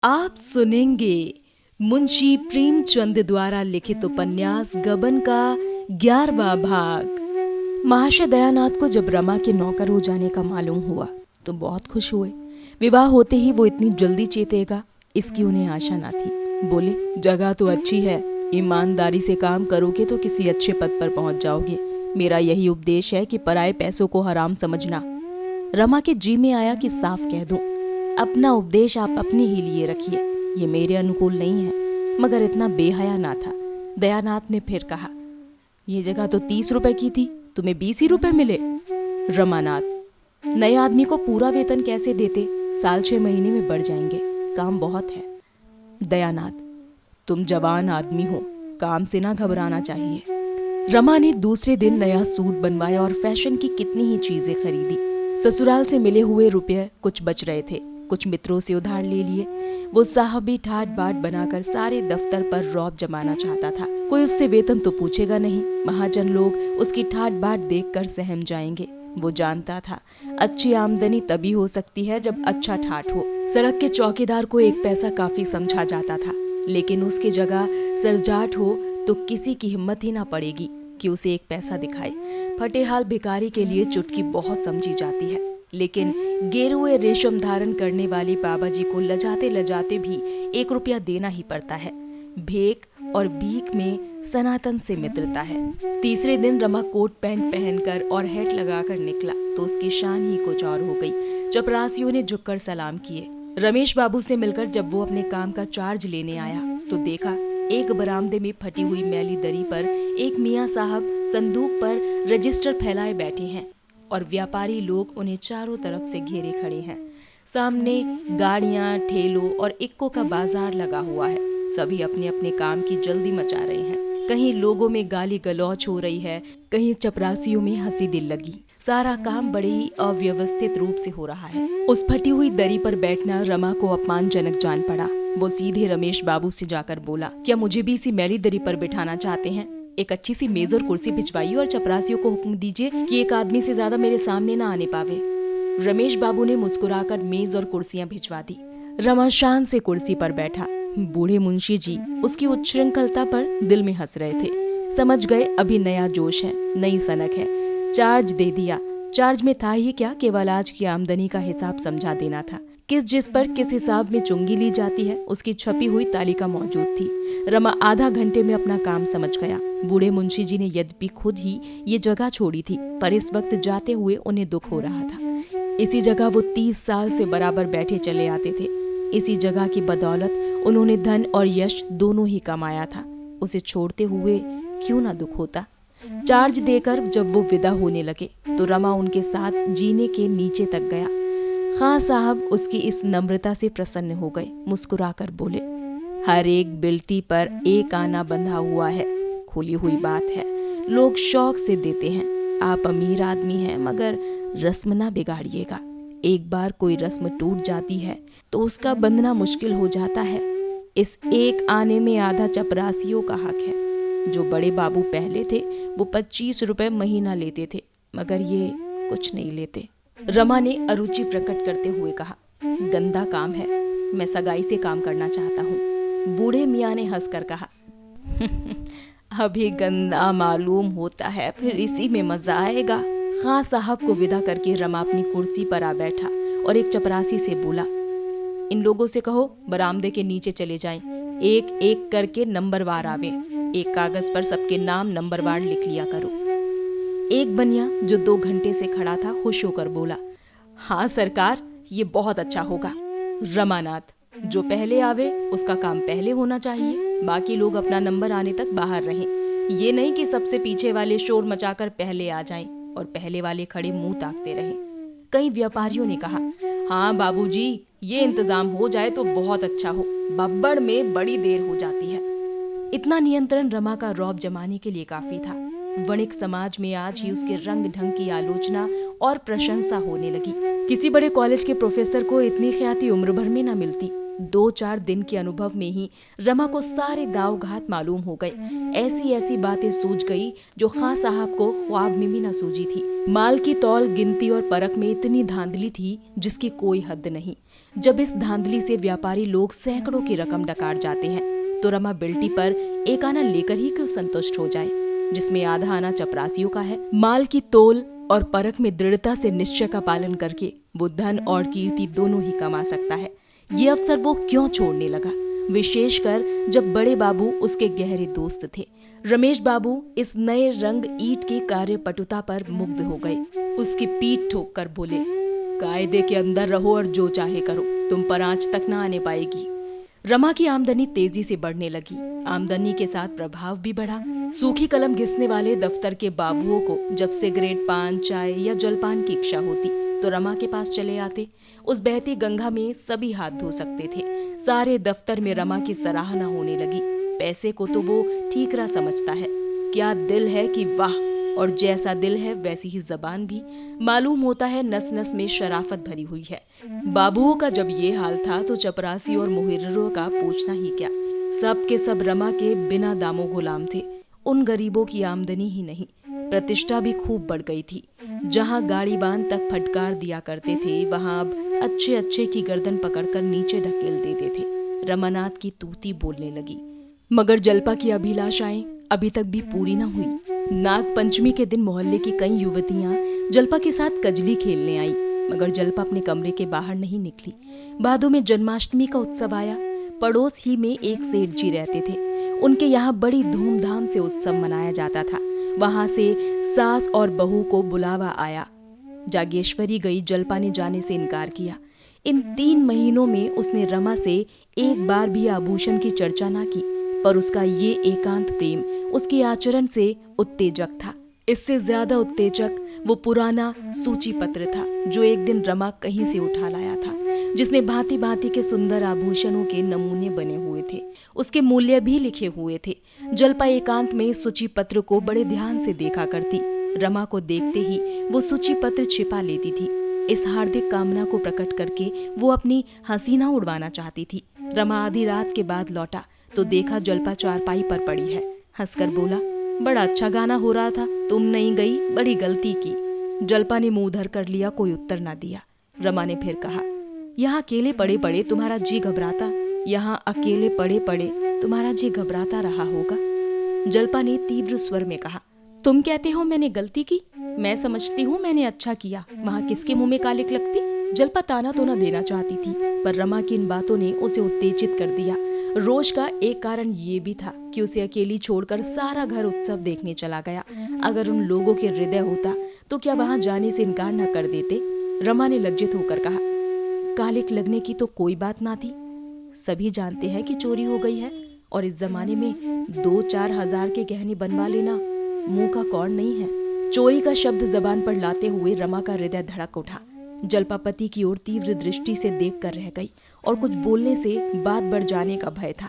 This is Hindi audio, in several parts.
आप सुनेंगे मुंशी प्रेमचंद द्वारा लिखित उपन्यास गबन का 11वां भाग। महाशय दयानाथ को जब रमा के नौकर हो जाने का मालूम हुआ तो बहुत खुश हुए। विवाह होते ही वो इतनी जल्दी चेतेगा इसकी उन्हें आशा न थी। बोले, जगह तो अच्छी है, ईमानदारी से काम करोगे तो किसी अच्छे पद पर पहुंच जाओगे। मेरा यही उपदेश है कि पराये पैसों को हराम समझना। रमा के जी में आया कि साफ कह दूं, अपना उपदेश आप अपने ही लिए रखिए, ये मेरे अनुकूल नहीं है, मगर इतना बेहया ना था। दयानाथ ने फिर कहा, ये जगह तो 30 रुपए की थी, तुम्हें 20 ही रुपए मिले। रमानाथ, नए आदमी को पूरा वेतन कैसे देते? साल 6 महीने में बढ़ जाएंगे, काम बहुत है। दयानाथ, तुम जवान आदमी हो, काम से ना घबराना चाहिए। रमा ने दूसरे दिन नया सूट बनवाया और फैशन की कितनी ही चीजें खरीदी। ससुराल से मिले हुए रुपये कुछ बच रहे थे, कुछ मित्रों से उधार ले लिए। वो साहबी ठाट बाट बनाकर सारे दफ्तर पर रौब जमाना चाहता था। कोई उससे वेतन तो पूछेगा नहीं, महाजन लोग उसकी ठाट बाट देखकर सहम जाएंगे। वो जानता था अच्छी आमदनी तभी हो सकती है जब अच्छा ठाट हो। सड़क के चौकीदार को 1 पैसा काफी समझा जाता था, लेकिन उसकी जगह सरजाट हो तो किसी की हिम्मत ही ना पड़ेगी कि उसे 1 पैसा दिखाए। फटेहाल भिखारी के लिए चुटकी बहुत समझी जाती है, लेकिन गेरुए रेशम धारण करने वाले बाबा जी को लजाते लजाते भी 1 रुपया देना ही पड़ता है। भेक और भीख में सनातन से मित्रता है। तीसरे दिन रमा कोट पैंट पहनकर और हैट लगाकर निकला तो उसकी शान ही कुछ और हो गई। चपरासियों ने झुककर सलाम किए। रमेश बाबू से मिलकर जब वो अपने काम का चार्ज लेने आया तो देखा एक बरामदे में फटी हुई मैली दरी पर एक मियाँ साहब संदूक पर रजिस्टर फैलाए बैठे हैं और व्यापारी लोग उन्हें चारों तरफ से घेरे खड़े हैं। सामने गाड़ियां, ठेलों और इक्कों का बाजार लगा हुआ है। सभी अपने अपने काम की जल्दी मचा रहे हैं। कहीं लोगों में गाली गलौच हो रही है, कहीं चपरासियों में हंसी दिल लगी। सारा काम बड़े ही अव्यवस्थित रूप से हो रहा है। उस फटी हुई दरी पर बैठना रमा को अपमानजनक जान पड़ा। वो सीधे रमेश बाबू से जाकर बोला, क्या मुझे भी इसी मैली दरी पर बिठाना चाहते हैं? एक अच्छी सी मेज और कुर्सी भिजवाइए और चपरासियों को हुक्म दीजिए कि एक आदमी से ज्यादा मेरे सामने ना आने पावे। रमेश बाबू ने मुस्कुराकर मेज और कुर्सियां भिजवा दी। रमा शान से कुर्सी पर बैठा। बूढ़े मुंशी जी उसकी उच्छृंखलता पर दिल में हंस रहे थे। समझ गए अभी नया जोश है, नई सनक है। चार्ज दे दिया। चार्ज में था ही क्या, केवल आज की आमदनी का हिसाब समझा देना था। किस जिस पर किस हिसाब में चुंगी ली जाती है उसकी छपी हुई तालिका मौजूद थी। रमा आधा घंटे में अपना काम समझ गया। बूढ़े मुंशी जी ने यद्यपि खुद ही ये जगह छोड़ी थी, पर इस वक्त जाते हुए उन्हें दुख हो रहा था। इसी जगह वो 30 साल से बराबर बैठे चले आते थे। इसी जगह की बदौलत उन्होंने धन और यश दोनों ही कमाया था। उसे छोड़ते हुए क्यों ना दुख होता। चार्ज देकर जब वो विदा होने लगे तो रमा उनके साथ जीने के नीचे तक गया। खां साहब उसकी इस नम्रता से प्रसन्न हो गए। मुस्कुराकर बोले, हर एक बिल्टी पर एक आना बंधा हुआ है, खुली हुई बात है, लोग शौक से देते हैं। आप अमीर आदमी हैं, मगर रस्म ना बिगाड़िएगा। एक बार कोई रस्म टूट जाती है तो उसका बंधना मुश्किल हो जाता है। इस एक आने में आधा चपरासियों का हक है। जो बड़े बाबू पहले थे वो 25 रुपए महीना लेते थे, मगर ये कुछ नहीं लेते। रमा ने अरुचि प्रकट करते हुए कहा, गंदा काम है, मैं सगाई से काम करना चाहता हूँ। बूढ़े मियाँ ने हंसकर कहा, अभी गंदा मालूम होता है, फिर इसी में मजा आएगा। खां साहब को विदा करके रमा अपनी कुर्सी पर आ बैठा और एक चपरासी से बोला, इन लोगों से कहो बरामदे के नीचे चले जाएं, एक एक करके नंबरवार आवे। एक कागज पर सबके नाम नंबरवार लिख लिया करो। एक बनिया जो 2 घंटे से खड़ा था खुश होकर बोला, हाँ सरकार, ये बहुत अच्छा होगा। रमानाथ, जो पहले आवे उसका काम पहले होना चाहिए, बाकी लोग अपना नंबर आने तक बाहर रहें। ये नहीं कि सबसे पीछे वाले शोर मचाकर पहले आ जाएं और पहले वाले खड़े मुंह ताकते रहें। कई व्यापारियों ने कहा, हाँ बाबूजी, ये इंतजाम हो जाए तो बहुत अच्छा हो, बब्बड़ में बड़ी देर हो जाती है। इतना नियंत्रण रमा का रौब जमाने के लिए काफी था। वणिक समाज में आज ही उसके रंग ढंग की आलोचना और प्रशंसा होने लगी। किसी बड़े कॉलेज के प्रोफेसर को इतनी ख्याति उम्र भर में न मिलती। 2-4 दिन के अनुभव में ही रमा को सारे दाव घात मालूम हो गए। ऐसी ऐसी बातें सूझ गई जो खां साहब को ख्वाब में भी न सूझी थी। माल की तौल, गिनती और परख में इतनी धांधली थी जिसकी कोई हद नहीं। जब इस धांधली से व्यापारी लोग सैकड़ों की रकम डकार जाते हैं तो रमा बिल्टी पर एक आना लेकर ही क्यों संतुष्ट हो जाए, जिसमें आधा आना चपरासियों का है। माल की तोल और परख में दृढ़ता से निश्चय का पालन करके वो धन और कीर्ति दोनों ही कमा सकता है। ये अवसर वो क्यों छोड़ने लगा, विशेषकर जब बड़े बाबू उसके गहरे दोस्त थे। रमेश बाबू इस नए रंग ईंट की कार्यपटुता पर मुग्ध हो गए। उसकी पीठ ठोक कर बोले, कायदे के अंदर रहो और जो चाहे करो, तुम पर आंच तक न आने पाएगी। रमा की आमदनी तेजी से बढ़ने लगी। आमदनी के साथ प्रभाव भी बढ़ा। सूखी कलम घिसने वाले दफ्तर के बाबुओं को जब सिगरेट, पान, चाय या जलपान की इच्छा होती तो रमा के पास चले आते। उस बहती गंगा में सभी हाथ धो सकते थे। सारे दफ्तर में रमा की सराहना होने लगी। पैसे को तो वो ठीकरा समझता है, क्या दिल है कि वाह, और जैसा दिल है वैसी ही जबान भी। मालूम होता है नस नस में शराफत भरी हुई है। बाबुओं का जब ये हाल था तो चपरासी और मुहर्रिरों का पूछना ही क्या। सब के सब रमा के बिना दामों गुलाम थे। उन गरीबों की आमदनी ही नहीं, प्रतिष्ठा भी खूब बढ़ गई थी। जहाँ गाड़ी बांध तक फटकार दिया करते थे, वहाँ अब अच्छे अच्छे की गर्दन पकड़कर नीचे ढकेल देते थे। रमानाथ की तूती बोलने लगी, मगर जल्पा की अभिलाषाएं अभी तक भी पूरी न हुई। नाग पंचमी के दिन मोहल्ले की कई युवतियां जल्पा के साथ कजली खेलने आई, मगर जल्पा अपने कमरे के बाहर नहीं निकली। भादों में जन्माष्टमी का उत्सव आया। पड़ोस ही में एक सेठ जी रहते थे। उनके यहाँ बड़ी धूमधाम से उत्सव मनाया जाता था। वहां से सास और बहू को बुलावा आया। जागेश्वरी गई, जल्पा ने जाने से इनकार किया। इन 3 महीनों में उसने रमा से एक बार भी आभूषण की चर्चा ना की, पर उसका ये एकांत प्रेम उसके आचरण से उत्तेजक था। इससे ज्यादा उत्तेजक वो पुराना सूची पत्र था जो एक दिन रमा कहीं से उठा लाया था, जिसमें भांति भांति के सुंदर आभूषणों के नमूने बने हुए थे। उसके मूल्य भी लिखे हुए थे। जल्पा एकांत में सूची पत्र को बड़े ध्यान से देखा करती। रमा को देखते ही वो सूची पत्र छिपा लेती थी। इस हार्दिक कामना को प्रकट करके वो अपनी हसीना उड़वाना चाहती थी। रमा आधी रात के बाद लौटा तो देखा जल्पा चारपाई पर पड़ी है। हंसकर बोला, बड़ा अच्छा गाना हो रहा था, तुम नहीं गई, बड़ी गलती की। जल्पा ने मुंह धर कर लिया, कोई उत्तर ना दिया। रमा ने फिर कहा, यहाँ अकेले पड़े पड़े तुम्हारा जी घबराता, यहाँ अकेले पड़े पड़े तुम्हारा जी घबराता रहा होगा। जल्पा ने तीव्र स्वर में कहा, तुम कहते हो मैंने गलती की, मैं समझती हूँ मैंने अच्छा किया। वहाँ किसके मुंह में कालिक लगती। जल्पा ताना तो न देना चाहती थी, पर रमा की इन बातों ने उसे उत्तेजित कर दिया। रोष का एक कारण ये भी था कि उसे अकेली छोड़कर सारा घर उत्सव देखने चला गया। अगर उन लोगों के हृदय होता तो क्या वहां जाने से इनकार न कर देते। रमा ने लज्जित होकर कहा, कालिक लगने की तो कोई बात ना थी। सभी जानते हैं कि चोरी हो गई है, और इस जमाने में 2-4 हजार के गहने बनवा लेना मुंह का कौड़ नहीं है। चोरी का शब्द जबान पर लाते हुए रमा का हृदय धड़क उठा। जल्पा पति की ओर तीव्र दृष्टि से देख कर रह गई और कुछ बोलने से बात बढ़ जाने का भय था,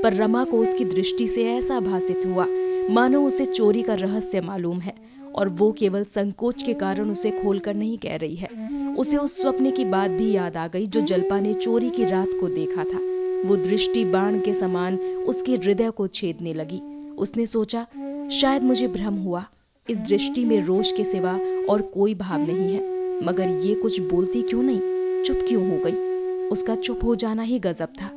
पर रमा को उसकी दृष्टि से ऐसा भासित हुआ मानो उसे चोरी का रहस्य मालूम है और वो केवल संकोच के कारण उसे खोलकर नहीं कह रही है। उसे उस स्वप्न की बात भी याद आ गई जो जल्पा ने चोरी की रात को देखा था। वो दृष्टि बाण के समान उसके हृदय को छेदने लगी। उसने सोचा, शायद मुझे भ्रम हुआ, इस दृष्टि में रोष के सिवा और कोई भाव नहीं है। मगर ये कुछ बोलती क्यों नहीं, चुप क्यों हो गई। उसका चुप हो जाना ही गजब था।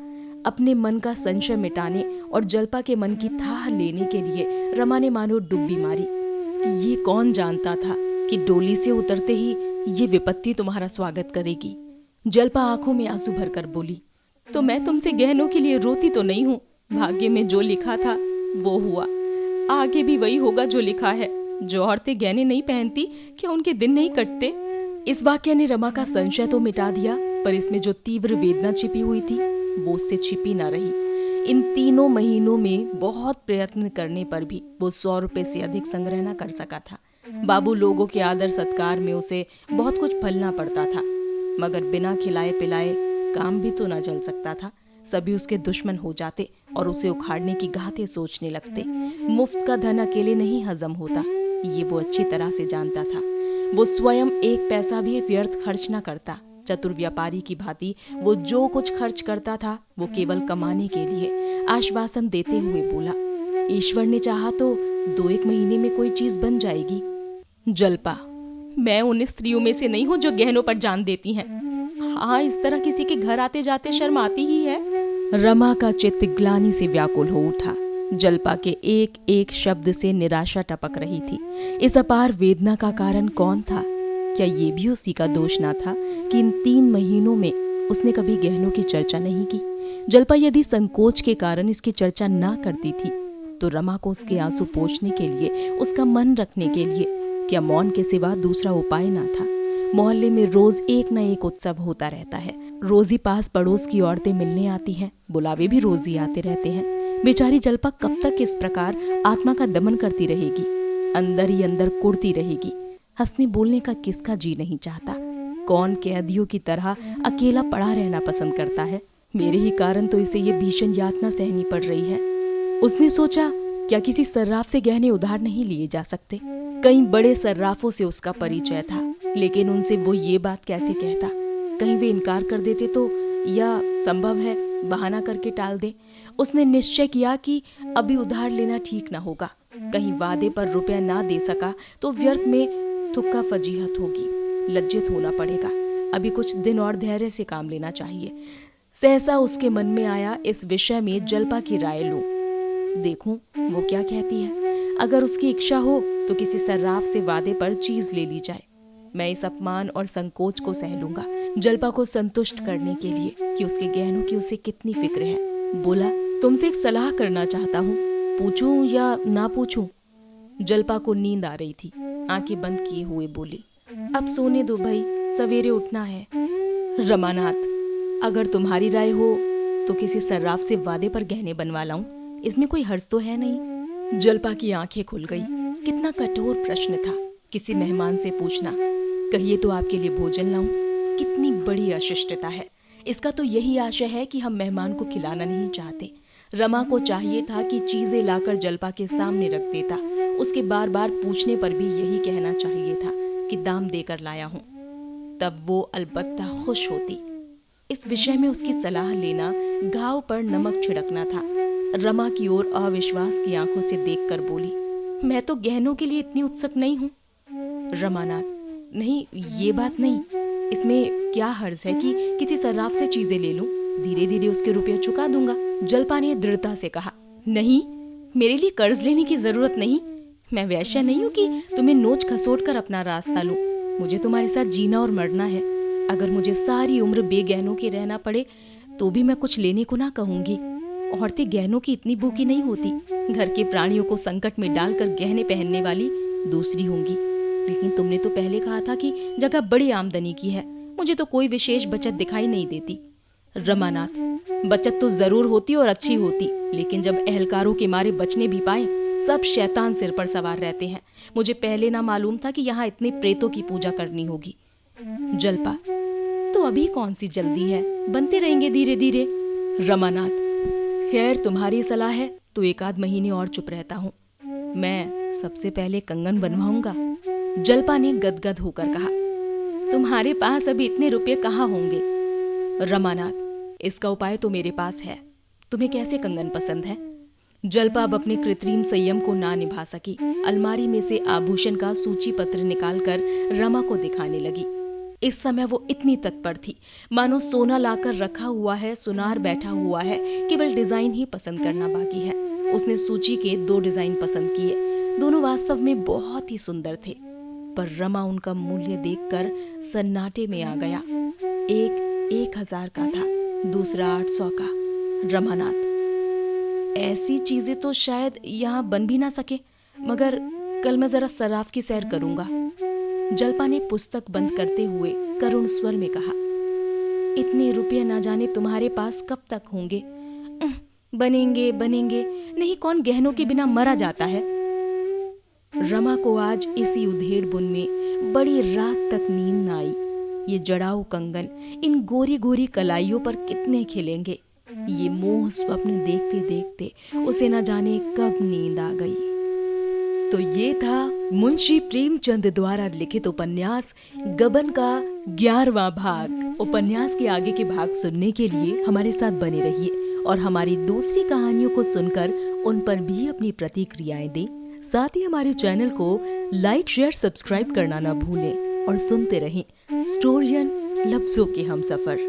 अपने मन का संशय मिटाने और जल्पा के मन की थाह लेने के लिए रमा ने मानो डुब्बी मारी। ये कौन जानता था कि डोली से उतरते ही ये विपत्ति तुम्हारा स्वागत करेगी। जल्पा आंखों में आंसू भरकर बोली, तो मैं तुमसे गहनों के लिए रोती तो नहीं हूँ। भाग्य में जो लिखा था वो हुआ, आगे भी वही होगा जो लिखा है। जो औरतें गहने नहीं पहनती, क्या उनके दिन नहीं कटते। इस वाक्य ने रमा का संशय तो मिटा दिया, पर इसमें जो तीव्र वेदना छिपी हुई थी वो उससे छिपी न रही। इन 3 महीनों में बहुत प्रयत्न करने पर भी वो 100 रुपए से अधिक संग्रह न कर सका था। बाबू लोगों के आदर सत्कार में उसे बहुत कुछ फलना पड़ता था, मगर बिना खिलाए पिलाए काम भी तो न चल सकता था। सभी उसके दुश्मन हो जाते और उसे उखाड़ने की घातें सोचने लगते। मुफ्त का धन अकेले नहीं हजम होता, ये वो अच्छी तरह से जानता था। वो स्वयं एक पैसा भी व्यर्थ खर्च न करता, चतुर व्यापारी की भांति वो जो कुछ खर्च करता था वो केवल कमाने के लिए आश्वासन देते हुए बोला, ईश्वर ने चाहा तो 2-1 महीने में कोई चीज बन जाएगी। जल्पा, मैं उन स्त्रियों में से नहीं हूँ जो गहनों पर जान देती हैं। हाँ, इस तरह किसी के घर आते जाते शर्म आती ही है। रमा का चित्त ग्लानि से व्याकुल हो उठा। जल्पा के एक एक शब्द से निराशा टपक रही थी। इस अपार वेदना का कारण कौन था? क्या ये भी उसी का दोष ना था कि इन 3 महीनों में उसने कभी गहनों की चर्चा नहीं की? जल्पा यदि संकोच के कारण इसकी चर्चा ना करती थी तो रमा को उसके आंसू पोंछने के लिए, उसका मन रखने के लिए क्या मौन के सिवा दूसरा उपाय ना था? मोहल्ले में रोज एक न एक उत्सव होता रहता है। रोज ही पास पड़ोस की औरतें मिलने आती हैं, बुलावे भी रोज ही आते रहते हैं। बेचारी जल्पा कब तक इस प्रकार आत्मा का दमन करती रहेगी, अंदर ही अंदर कुढ़ती रहेगी। हंसने बोलने का किसका जी नहीं चाहता? कौन कैदियों की तरह अकेला पड़ा रहना पसंद करता है? मेरे ही कारण तो इसे ये भीषण यातना सहनी पड़ रही है। उसने सोचा, क्या किसी सर्राफ से गहने उधार नहीं लिए जा सकते? कई बड़े सर्राफों से उसका परिचय था, लेकिन उनसे वो ये बात कैसे कहता? कहीं वे इनकार कर देते तो, या संभव है बहाना करके टाल दे। उसने निश्चय किया कि अभी उधार लेना ठीक ना होगा। कहीं वादे पर रुपया ना दे सका तो व्यर्थ में थुक्का फजीहत होगी, लज्जित होना पड़ेगा। अभी कुछ दिन और धैर्य से काम लेना चाहिए। सहसा उसके मन में आया, इस विषय में जल्पा की राय लूं, देखूं वो क्या कहती है। अगर उसकी इच्छा हो तो किसी सर्राफ से वादे पर चीज ले ली जाए। मैं इस अपमान और संकोच को सह लूंगा, जल्पा को संतुष्ट करने के लिए कि उसके गहनों की उसे कितनी फिक्र है। बोला, तुमसे एक सलाह करना चाहता हूँ, पूछूं या ना पूछूं? जल्पा को नींद आ रही थी, आंखें बंद किए हुए बोली, अब सोने दो भाई, सवेरे उठना है। रमानाथ, अगर तुम्हारी राय हो तो किसी सर्राफ से वादे पर गहने बनवा लाऊं, इसमें कोई हर्ज तो है नहीं। जल्पा की आंखें खुल गई। कितना कठोर प्रश्न था किसी मेहमान से पूछना। कहिए तो आपके लिए भोजन लाऊं? कितनी बड़ी अशिष्टता है। इसका तो यही आशय है कि हम मेहमान को खिलाना नहीं चाहते। रमा को चाहिए था कि चीजें लाकर जल्पा के सामने रख देता। उसके बार बार पूछने पर भी यही कहना चाहिए था कि दाम देकर लाया हूं। तब वो अलबत्ता खुश होती। इस विषय में उसकी सलाह लेना घाव पर नमक छिड़कना था। रमा की ओर अविश्वास की आंखों से देखकर बोली, मैं तो गहनों के लिए इतनी उत्सुक नहीं हूँ। रमानाथ, नहीं, ये बात नहीं। इसमें क्या हर्ज है कि किसी सर्राफ से चीजें ले लूं, धीरे धीरे उसके रुपये चुका दूंगा। जल्पा ने दृढ़ता से कहा, नहीं, मेरे लिए कर्ज लेने की जरूरत नहीं। मैं वैश्या नहीं हूँ कि तुम्हें नोच खसोट कर अपना रास्ता लूं। मुझे तुम्हारे साथ जीना और मरना है। अगर मुझे सारी उम्र बेगहनों के रहना पड़े तो भी मैं कुछ लेने को ना कहूंगी। औरतें गहनों की इतनी भूखी नहीं होती। घर के प्राणियों को संकट में डालकर गहने पहनने वाली दूसरी होंगी। लेकिन तुमने तो पहले कहा था कि जगह बड़ी आमदनी की है। मुझे तो कोई विशेष बचत दिखाई नहीं देती। रमानाथ, बचत तो जरूर होती और अच्छी होती, लेकिन जब अहलकारों के मारे बचने भी पाए, सब शैतान सिर पर सवार रहते हैं। मुझे पहले ना मालूम था कि यहाँ इतने प्रेतों की पूजा करनी होगी। जल्पा, तो अभी कौन सी जल्दी है, बनते रहेंगे धीरे धीरे। रमानाथ, खैर तुम्हारी सलाह है तो 1-8 महीने और चुप रहता हूँ। मैं सबसे पहले कंगन बनवाऊंगा। जल्पा ने गदगद होकर कहा, तुम्हारे पास अभी इतने रुपये कहाँ होंगे? रमानाथ, इसका उपाय तो मेरे पास है। तुम्हें कैसे कंगन पसंद है? जल्पा अब अपने कृत्रिम संयम को ना निभा सकी। अलमारी में से आभूषण का सूची पत्र निकालकर रमा को दिखाने लगी। इस समय वो इतनी तत्पर थी मानो सोना लाकर रखा हुआ है, सुनार बैठा हुआ है, केवल डिजाइन ही पसंद करना बाकी है। उसने सूची के 2 डिजाइन पसंद किए। दोनों वास्तव में बहुत ही सुंदर थे, पर रमा उनका मूल्य देखकर सन्नाटे में आ गया। एक 1000 का था, दूसरा 800 का। रमानाथ, ऐसी चीजें तो शायद यहाँ बन भी ना सके, मगर कल मैं जरा सराफ की सैर करूंगा। जल्पा ने पुस्तक बंद करते हुए करुण स्वर में कहा, इतने रुपये ना जाने तुम्हारे पास कब तक होंगे। बनेंगे बनेंगे, नहीं कौन गहनों के बिना मरा जाता है। रमा को आज इसी उधेड़ बुन में बड़ी रात तक नींद न आई। ये जड़ाऊ कंगन इन गोरी गोरी कलाइयों पर कितने खिलेंगे। ये मोह स्वप्न देखते देखते उसे न जाने कब नींद आ गई। तो ये था मुंशी प्रेमचंद द्वारा लिखित उपन्यास गबन का 11वां भाग। उपन्यास के आगे के भाग सुनने के लिए हमारे साथ बने रहिए और हमारी दूसरी कहानियों को सुनकर उन पर भी अपनी प्रतिक्रियाएं दें। साथ ही हमारे चैनल को लाइक, शेयर, सब्सक्राइब करना ना भूलें और सुनते रहें स्टोरियन लफ्जों के हमसफर।